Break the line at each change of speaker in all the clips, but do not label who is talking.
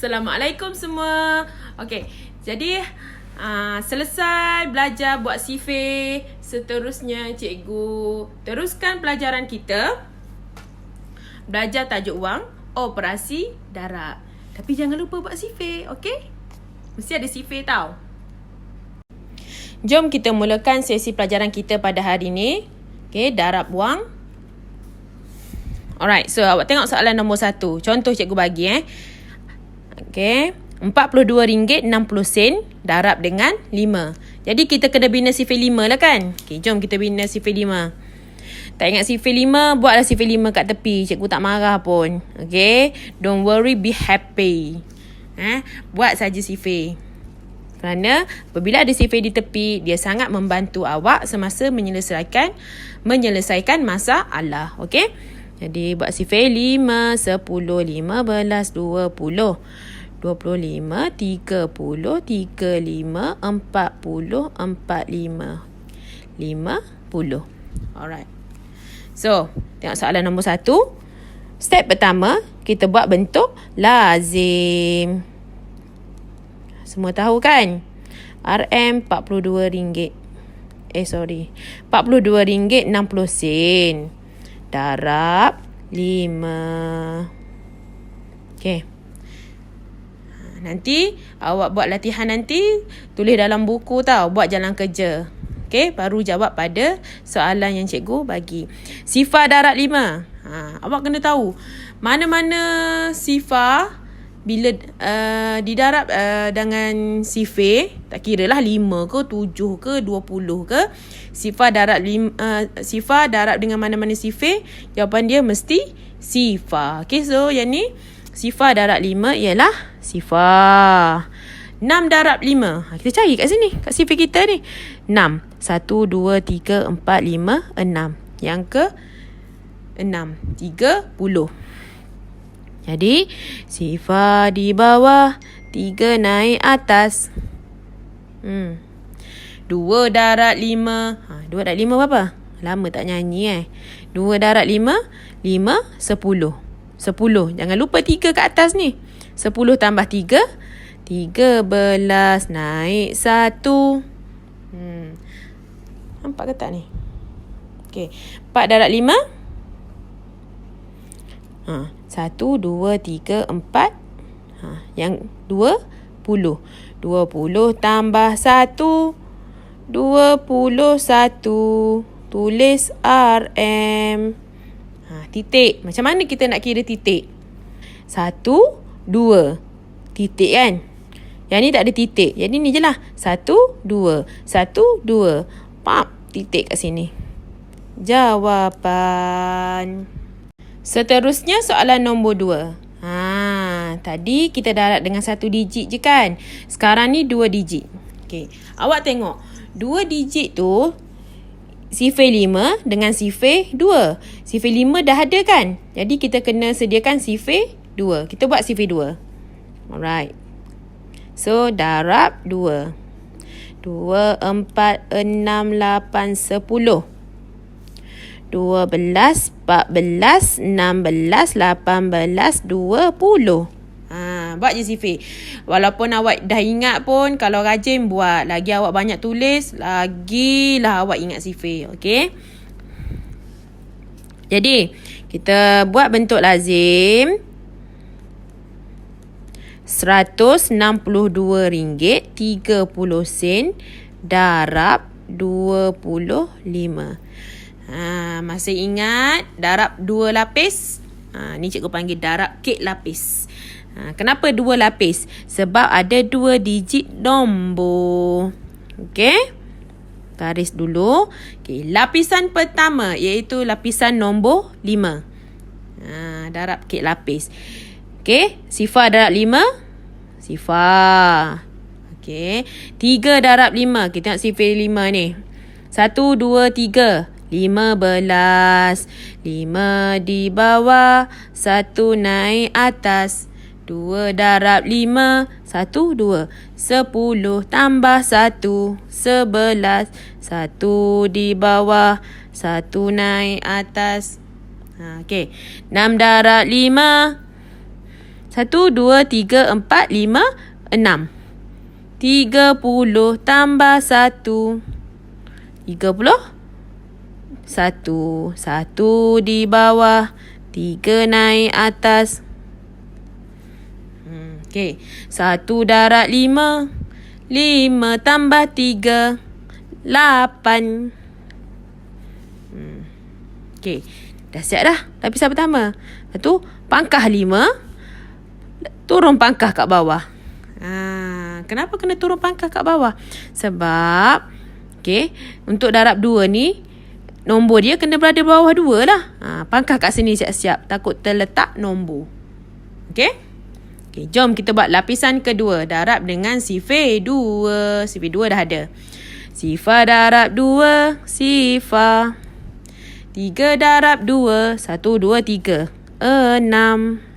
Assalamualaikum semua. Okey, jadi selesai belajar buat sifir. Seterusnya cikgu teruskan pelajaran kita. Belajar tajuk wang, operasi darab. Tapi jangan lupa buat sifir, okey? Mesti ada sifir tau. Jom kita mulakan sesi pelajaran kita pada hari ini. Okey, darab wang. Alright, so awak tengok soalan nombor 1. Contoh cikgu bagi Okey, RM42.60 darab dengan 5. Jadi kita kena bina sifir 5 lah kan? Okey, jom kita bina sifir 5. Tak ingat sifir 5, buatlah sifir 5 kat tepi. Cikgu tak marah pun. Okey, don't worry, be happy. Buat saja sifir. Kerana apabila ada sifir di tepi, dia sangat membantu awak semasa menyelesaikan masalah. Okey? Jadi buat sifir 5, 10, 15, 20, 25, 30, 35, 40, 45, 50. Alright. So, tengok soalan nombor 1. Step pertama, kita buat bentuk lazim. Semua tahu kan? RM RM42. RM42.60 darab 5. Okey. Nanti awak buat latihan nanti, tulis dalam buku tau, buat jalan kerja. Okey, baru jawab pada soalan yang cikgu bagi. Sifar darab 5. Awak kena tahu mana-mana sifar bila didarab dengan sifir, tak kira lah 5 ke 7 ke 20 ke, sifar darab dengan mana-mana sifir, jawapan dia mesti sifar. Okey, so yang ni sifar darab 5 ialah sifar. 6 darab 5. Kita cari kat sini, kat sifir kita ni. 6. 1, 2, 3, 4, 5, 6. Yang ke 6. 30. Jadi, sifar di bawah, 3 naik atas. 2 darab 5. 2 darab 5 berapa? Lama tak nyanyi 2 darab 5, 5, 10. 10. Jangan lupa 3 kat atas ni. 10 tambah 3, 13 naik 1. Nampak ke tak ni? Okey. 4 darab 5. 1, 2, 3, 4. Yang 20. 20 tambah 1. 21. Tulis RM. Titik. Macam mana kita nak kira titik? 1, 2. Titik kan? Yang ni tak ada titik. Jadi ni je lah. 1, 2. 1, 2. Pap. Titik kat sini. Jawapan. Seterusnya soalan nombor 2. Tadi kita darab dengan 1 digit je kan? Sekarang ni 2 digit. Okey. Awak tengok. 2 digit tu sifir 5 dengan sifir 2. Sifir 5 dah ada kan? Jadi kita kena sediakan sifir 2. Kita buat sifir 2. Alright. So, darab 2. 2, 4, 6, 8, 10. 12, 14, 16, 18, 20. Buat je sifir. Walaupun awak dah ingat pun, kalau rajin buat. Lagi awak banyak tulis, lagilah awak ingat sifir. Okey? Jadi, kita buat bentuk lazim. RM162.30 darab 25. Masih ingat darab 2 lapis? Ni cikgu panggil darab kek lapis. Kenapa 2 lapis? Sebab ada 2 digit nombor. Okey? Garis dulu. Okey, lapisan pertama iaitu lapisan nombor 5. Darab kek lapis. Okey, sifar darab 5. Sifar. Okey, 3 darab 5. Kita tengok sifir 5 ni. 1, 2, 3. 15. 5 di bawah, 1 naik atas. 2 darab 5, 1, 2. 10 tambah 1, 11. 1 di bawah, 1 naik atas. Okey. 6 darab 5, 1, 2, 3, 4, 5, 6. 30 tambah 1. 30. 1. 1 di bawah. 3 naik atas. Okey. 1 darab 5. 5 tambah 3. 8. Okey. Dah siap dah. Lapisan pertama. Lepas tu, pangkah 5. Turun pangkah kat bawah. Kenapa kena turun pangkah kat bawah? Sebab, okey, untuk darab 2 ni, nombor dia kena berada bawah 2 lah. Pangkah kat sini siap-siap. Takut terletak nombor. Okey? Okey, jom kita buat lapisan kedua. Darab dengan sifir 2. Sifir 2 dah ada. Sifar darab 2. Sifar. 3 darab 2. 1, 2, 3. 6.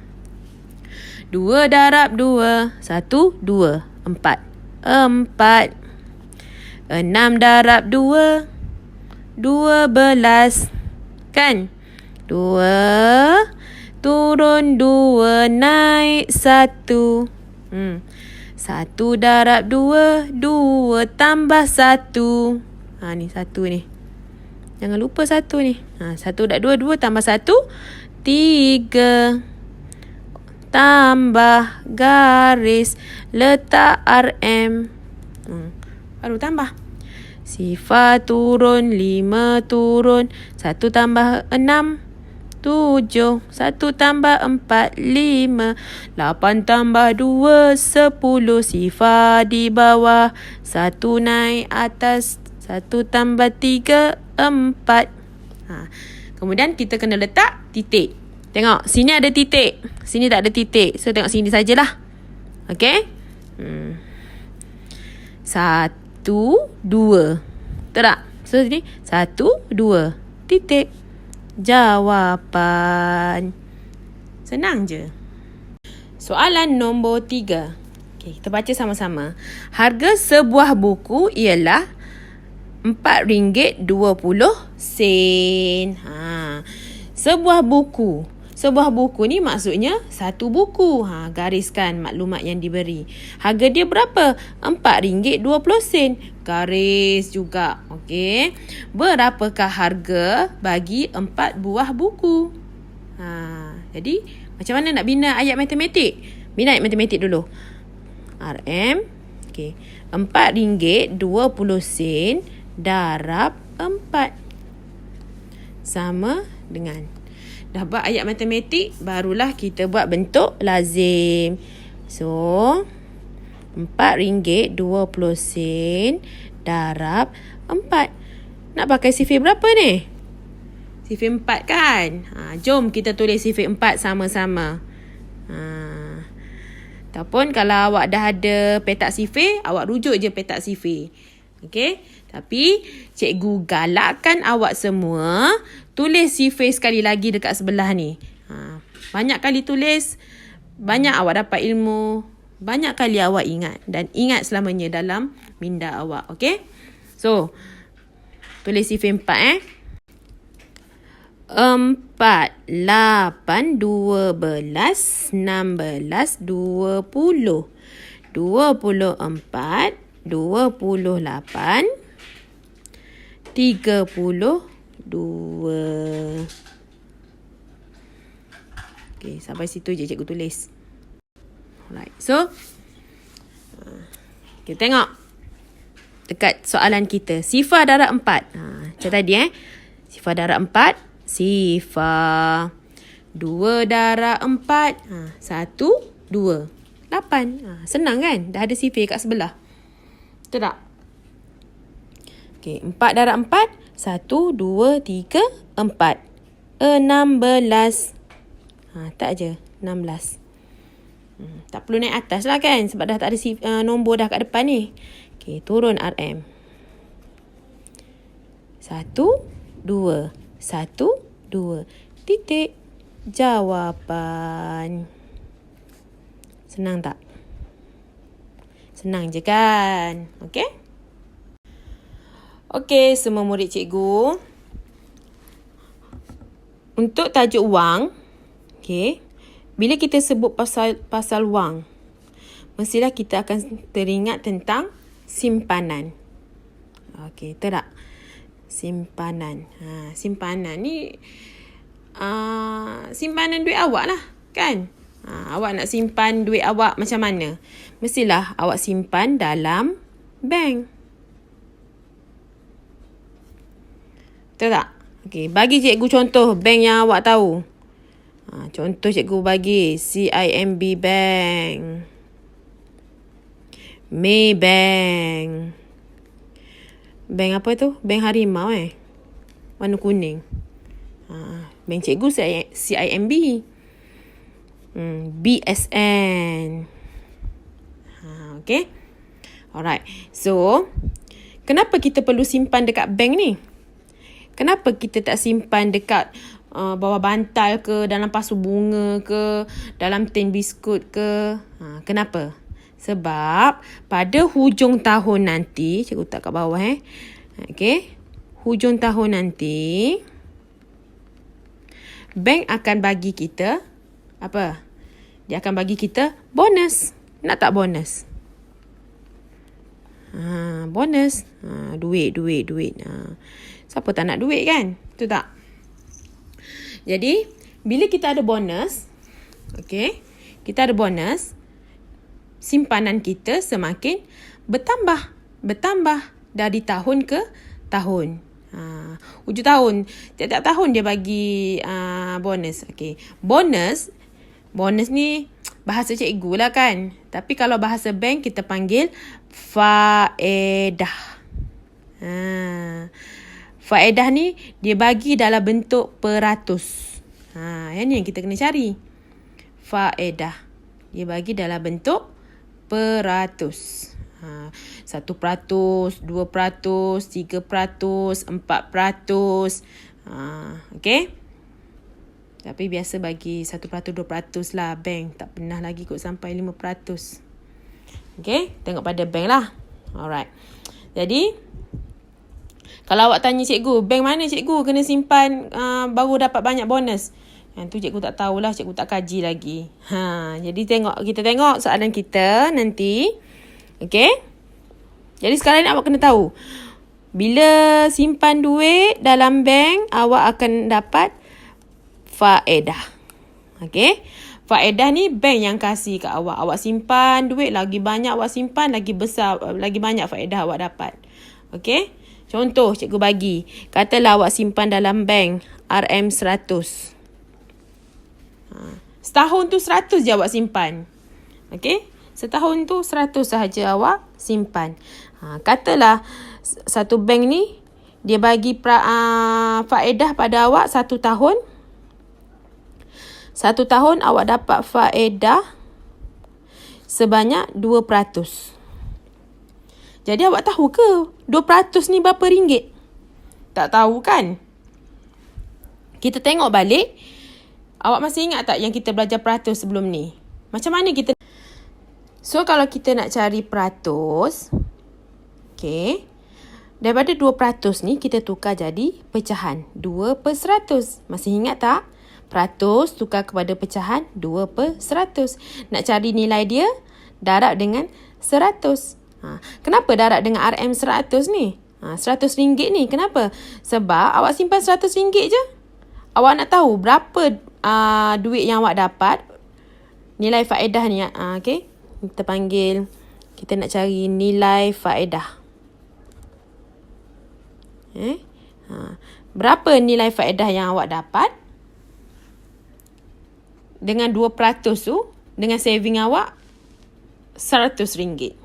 2 darab 2. 1, 2. 4. 4. 6 darab 2. 12. Kan? 2. Turun 2. Naik 1. 1 darab 2. 2 tambah 1. Ni 1 ni. Jangan lupa 1 ni. 1 darab 2. 2 tambah 1. 3. Tambah garis, letak RM. Baru tambah. Sifar turun, 5 turun. 1 tambah 6, 7. 1 tambah 4, 5. 8 tambah 2, 10. Sifar di bawah. 1 naik atas. 1 tambah 3, 4. Kemudian kita kena letak titik. Tengok, sini ada titik. Sini tak ada titik. So, tengok sini sajalah. Okey? 1, 2. Betul tak? So, sini 1, 2. Titik. Jawapan. Senang je. Soalan nombor 3. Okey, kita baca sama-sama. Harga sebuah buku ialah RM4.20. Sebuah buku. Sebuah buku ni maksudnya satu buku. Gariskan maklumat yang diberi. Harga dia berapa? RM4.20. Garis juga. Okey. Berapakah harga bagi 4 buah buku? Jadi, macam mana nak bina ayat matematik? Bina ayat matematik dulu. RM. Okey. RM4.20 darab 4. Sama dengan. Dah buat ayat matematik, barulah kita buat bentuk lazim. So, RM4.20 darab 4. Nak pakai sifir berapa ni? Sifir 4 kan? Jom kita tulis sifir 4 sama-sama. Ataupun kalau awak dah ada petak sifir, awak rujuk je petak sifir. Okey? Tapi cikgu galakkan awak semua tulis sifir sekali lagi dekat sebelah ni. Banyak kali tulis, banyak awak dapat ilmu, banyak kali awak ingat. Dan ingat selamanya dalam minda awak. Okey? So, tulis sifir 4 4, 8, 12, 16, 20. 24, 28, 32. Okey, sampai situ je cikgu tulis. Alright, so kita tengok dekat soalan kita. Sifar darab 4. Macam tadi Sifar darab 4. Sifar 2 darab 4. 1, 2, 8. Senang kan? Dah ada sifir kat sebelah. Betul tak? Okey, 4 darab 4. 1, 2, 3, 4. 16. Tak je. 16. Tak perlu naik atas lah kan? Sebab dah tak ada nombor dah kat depan ni. Okey, turun RM. 1, 2. 1, 2. Titik. Jawapan. Senang tak? Senang je kan? Okey? Okey, semua murid cikgu. Untuk tajuk wang, okey, bila kita sebut pasal wang, mestilah kita akan teringat tentang simpanan. Okey, betul tak? Simpanan. Simpanan ni simpanan duit awak lah, kan? Awak nak simpan duit awak macam mana? Mestilah awak simpan dalam bank. Betul tak? Okey, bagi cikgu contoh bank yang awak tahu. Contoh cikgu bagi CIMB Bank, Maybank. Bank apa tu? Bank Harimau warna kuning. Bank cikgu CIMB. BSN. Okay. Alright. So, kenapa kita perlu simpan dekat bank ni? Kenapa kita tak simpan dekat bawah bantal ke, dalam pasu bunga ke, dalam tin biskut ke? Kenapa? Sebab pada hujung tahun nanti, cikgu letak kat bawah okay. Hujung tahun nanti, bank akan bagi kita apa? Dia akan bagi kita bonus. Nak tak bonus? Bonus. Duit. Siapa tak nak duit, kan? Betul tak? Jadi, bila kita ada bonus, okay, kita ada bonus, simpanan kita semakin bertambah dari tahun ke tahun. Hujung tahun, tiap-tiap tahun dia bagi bonus. Okay. Bonus ni bahasa cikgu lah, kan? Tapi kalau bahasa bank kita panggil faedah. Faedah ni dia bagi dalam bentuk peratus. Yang ni yang kita kena cari. Faedah. Dia bagi dalam bentuk peratus. 1%, 2%, 3%, 4%. Okay. Tapi biasa bagi 1%, 2% lah bank. Tak pernah lagi kot sampai 5%. Okay. Tengok pada bank lah. Alright. Jadi, kalau awak tanya cikgu, bank mana cikgu kena simpan baru dapat banyak bonus? Yang tu cikgu tak tahulah, cikgu tak kaji lagi. Jadi kita tengok soalan kita nanti. Okay? Jadi sekarang ni awak kena tahu. Bila simpan duit dalam bank, awak akan dapat faedah. Okay? Faedah ni bank yang kasih kat awak. Awak simpan duit, lagi banyak awak simpan, lagi besar, lagi banyak faedah awak dapat. Okay? Contoh cikgu bagi. Katalah awak simpan dalam bank RM100. Setahun tu 100 je awak simpan. Okay? Setahun tu 100 sahaja awak simpan. Katalah satu bank ni dia bagi faedah pada awak 1 tahun. 1 tahun awak dapat faedah sebanyak 2%. Jadi awak tahu ke 2% ni berapa ringgit? Tak tahu, kan? Kita tengok balik. Awak masih ingat tak yang kita belajar peratus sebelum ni? Macam mana kita... So, kalau kita nak cari peratus, okay, daripada 2% ni kita tukar jadi pecahan. 2/100. Masih ingat tak? Peratus tukar kepada pecahan 2/100. Nak cari nilai dia, darab dengan 100. Kenapa darab dengan RM100 ni? RM100 ni. Kenapa? Sebab awak simpan RM100 je. Awak nak tahu berapa duit yang awak dapat. Nilai faedah ni. Okay? Kita nak cari nilai faedah. Berapa nilai faedah yang awak dapat? Dengan 2% tu, dengan saving awak, RM100.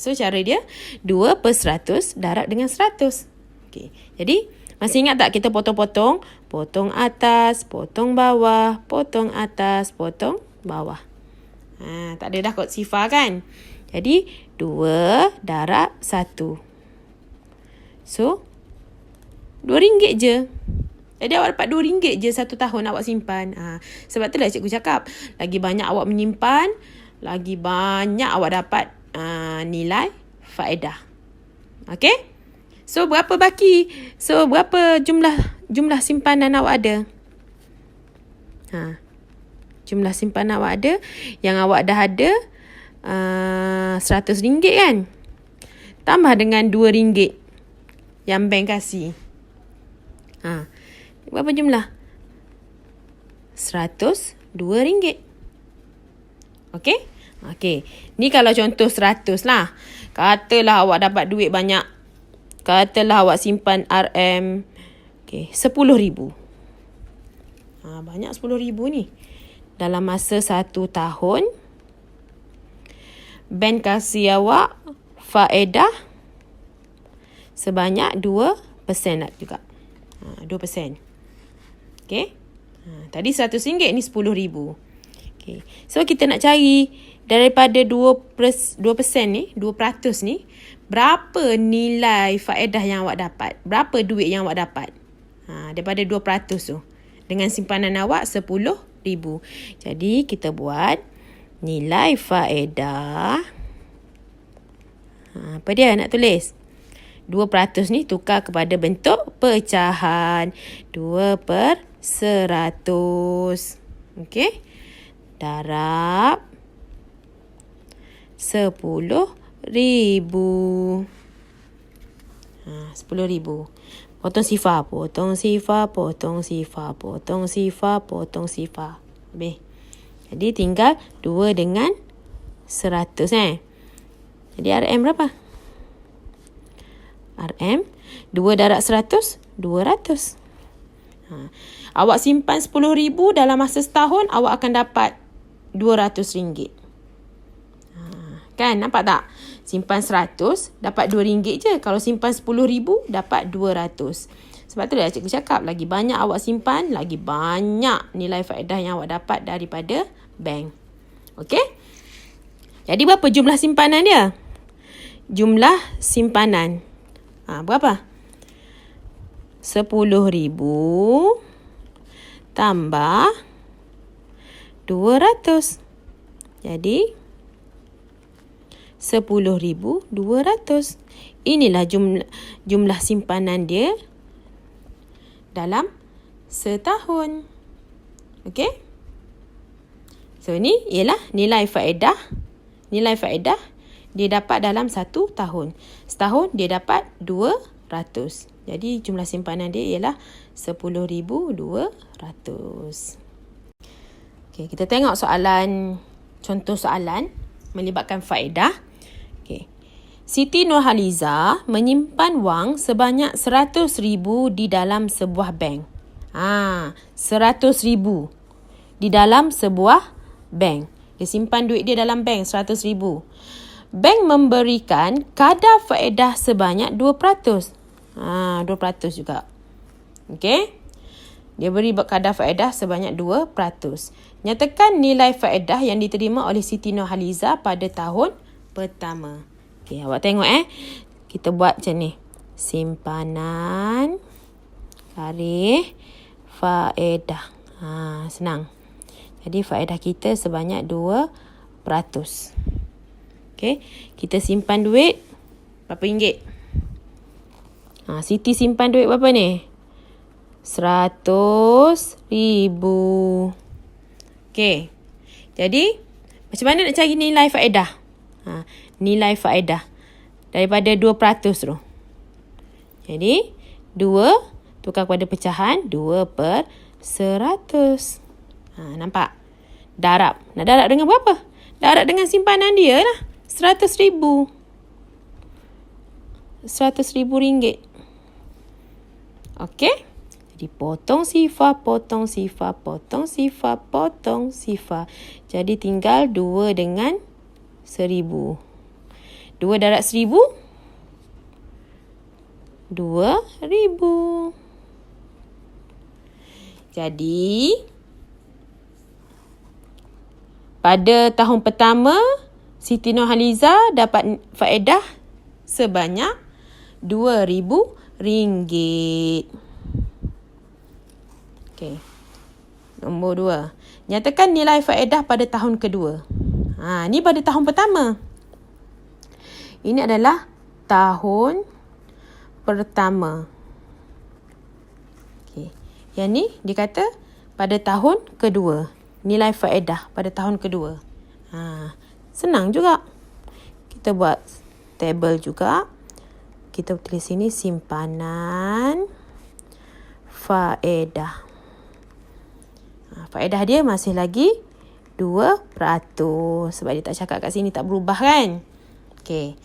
So, cara dia 2/100 darab dengan 100. Okay. Jadi, masih ingat tak kita potong-potong? Potong atas, potong bawah, potong atas, potong bawah. Tak ada dah kot sifar, kan? Jadi, 2 darab 1. So, RM2 je. Jadi, awak dapat RM2 je 1 tahun awak simpan. Sebab itulah cikgu cakap, lagi banyak awak menyimpan, lagi banyak awak dapat nilai faedah. Okay? So, berapa baki? So, berapa jumlah simpanan awak ada? Jumlah simpanan awak ada. Yang awak dah ada RM100 kan? Tambah dengan RM2 yang bank kasih. Berapa jumlah? RM102. Okey? Okey. Ni kalau contoh 100 lah. Katalah awak dapat duit banyak. Katalah awak simpan RM RM10,000. Banyak RM10,000 ni. Dalam masa 1 tahun, bank kasih awak faedah sebanyak 2% juga. 2%. Okey? Tadi RM100, ni RM10,000. Okay. So kita nak cari daripada 2% ni, 2% ni, berapa nilai faedah yang awak dapat? Berapa duit yang awak dapat? Daripada 2% tu. Dengan simpanan awak RM10,000. Jadi kita buat nilai faedah. Apa dia nak tulis? 2% ni tukar kepada bentuk pecahan. 2/100. Okey? Darab RM10,000. RM10,000. Potong sifar. Potong sifar. Potong sifar. Potong sifar. Potong sifar. Habis. Jadi tinggal 2 dengan 100. Jadi RM berapa? RM 2 darab 100, 200. Awak simpan RM10,000 dalam masa setahun, awak akan dapat RM200. Kan, nampak tak? Simpan 100, dapat RM2 je. Kalau simpan RM10,000, dapat 200. Sebab tu dah cikgu cakap, lagi banyak awak simpan, lagi banyak nilai faedah yang awak dapat daripada bank. Okey? Jadi berapa jumlah simpanan dia? Jumlah simpanan. Berapa? RM10,000 tambah 200. Jadi RM10,200. Inilah jumlah simpanan dia dalam setahun. Okey? So ni ialah nilai faedah. Nilai faedah dia dapat dalam 1 tahun. Setahun dia dapat 200. Jadi jumlah simpanan dia ialah RM10,200. Okey, kita tengok soalan, contoh soalan melibatkan faedah. Okey. Siti Nurhaliza menyimpan wang sebanyak RM100,000 di dalam sebuah bank. RM100,000 di dalam sebuah bank. Dia simpan duit dia dalam bank RM100,000. Bank memberikan kadar faedah sebanyak 2%. 2% juga. Okey. Dia beri kadar faedah sebanyak 2%. Nyatakan nilai faedah yang diterima oleh Siti Nurhaliza pada tahun pertama. Okey, awak tengok kita buat macam ni. Simpanan garis faedah. Senang. Jadi faedah kita sebanyak 2%. Okey, kita simpan duit berapa ringgit? Siti simpan duit berapa ni? RM100,000. Okey. Jadi, macam mana nak cari nilai faedah? Nilai faedah daripada 2% tu. Jadi, 2 tukar kepada pecahan 2/100. Nampak? Darab. Nak darab dengan berapa? Darab dengan simpanan dia lah. RM100,000. RM100,000. Okey. Jadi potong sifar, potong sifar, potong sifar, potong sifar. Jadi tinggal 2 dengan 1,000. 2 darab 1,000? 2,000. Jadi pada tahun pertama, Siti Nurhaliza dapat faedah sebanyak RM2,000. Okey. Nombor 2. Nyatakan nilai faedah pada tahun kedua. Ni pada tahun pertama. Ini adalah tahun pertama. Okey. Yang ni dia kata pada tahun kedua. nilai faedah pada tahun kedua. Senang juga. Kita buat table juga. Kita tulis sini simpanan faedah. Faedah dia masih lagi 2%. Sebab dia tak cakap kat sini, tak berubah kan? Okey,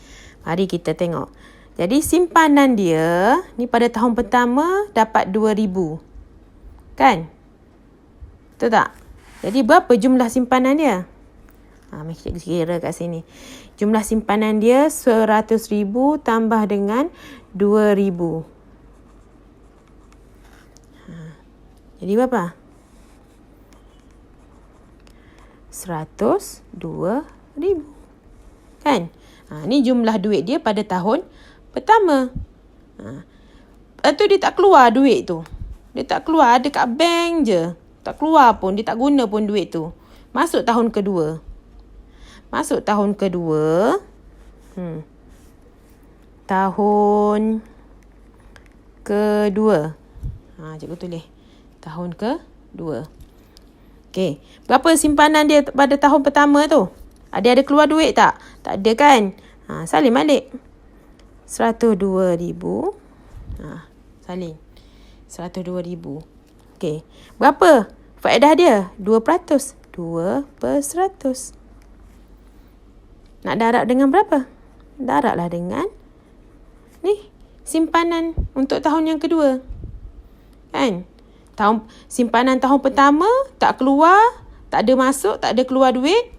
mari kita tengok. Jadi simpanan dia ni pada tahun pertama dapat 2,000. Kan? Betul tak? Jadi berapa jumlah simpanan dia? Mari cikgu kira kat sini. Jumlah simpanan dia 100,000 tambah dengan 2,000. Jadi berapa? 102,000. Kan? Ni jumlah duit dia pada tahun pertama. Lepas tu dia tak keluar duit tu. Dia tak keluar, ada kat bank je. Tak keluar pun, dia tak guna pun duit tu. Masuk tahun kedua. Tahun kedua, cikgu tulis. Tahun kedua. Okey, berapa simpanan dia pada tahun pertama tu? Ada keluar duit tak? Tak ada kan? Salin balik. 102,000. Salin. 102,000. Okey. Berapa faedah dia? 2%. 2%. Nak darab dengan berapa? Darablah dengan ni, simpanan untuk tahun yang kedua. Kan? Simpanan tahun pertama tak keluar, tak ada masuk, tak ada keluar duit.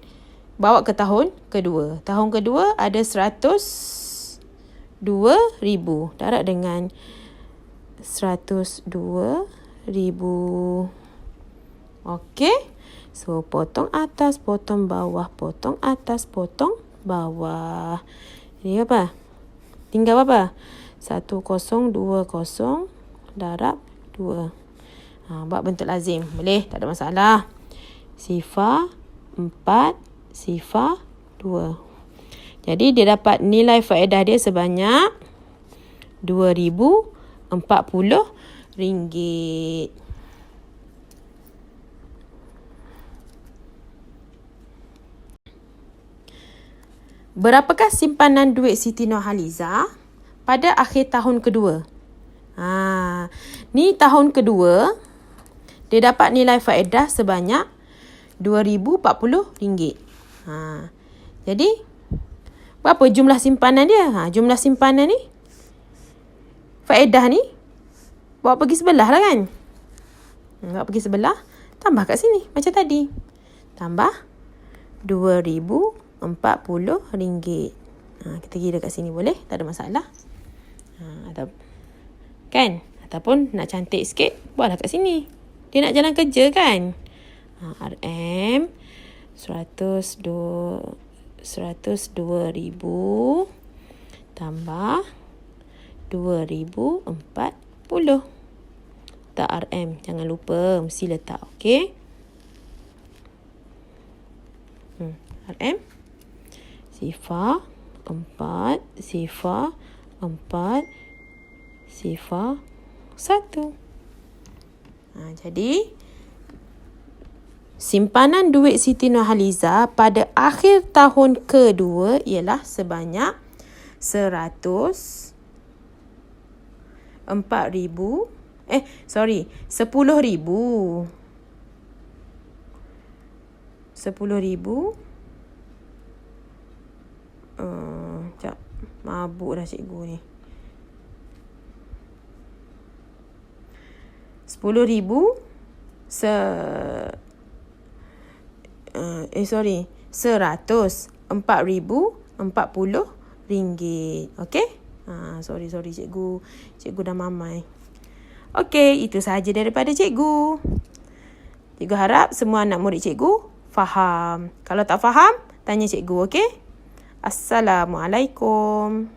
Bawa ke tahun kedua. Tahun kedua ada 102,000. Darab dengan 102,000. Okey. So, potong atas, potong bawah, potong atas, potong bawah. Ini apa? Tinggal apa? 1020 darab 2. Buat bentuk lazim. Boleh, tak ada masalah. Sifar 4, sifar 2. Jadi, dia dapat nilai faedah dia sebanyak RM2,040. Berapakah simpanan duit Siti Nurhaliza pada akhir tahun kedua? Ni tahun kedua, dia dapat nilai faedah sebanyak RM2,040. Jadi, berapa jumlah simpanan dia? Jumlah simpanan ni, faedah ni, bawa pergi sebelah lah kan? Bawa pergi sebelah, tambah kat sini macam tadi. Tambah RM2,040. Kita kira kat sini boleh, tak ada masalah. Kan? Ataupun nak cantik sikit, buatlah kat sini. Dia nak jalan kerja kan? RM 102,000 tambah 2,040. Tak RM, jangan lupa, mesti letak, okey? RM sifar 4, sifar 4, sifar 1. Jadi simpanan duit Siti Nurhaliza pada akhir tahun kedua ialah sebanyak 10,000. 10,000. Sekejap. Mabuk dah cikgu ni. 10,000 104,040 ringgit. Okey? Sorry cikgu. Cikgu dah mamai. Okey, itu sahaja daripada cikgu. Cikgu harap semua anak murid cikgu faham. Kalau tak faham, tanya cikgu, okey? Assalamualaikum.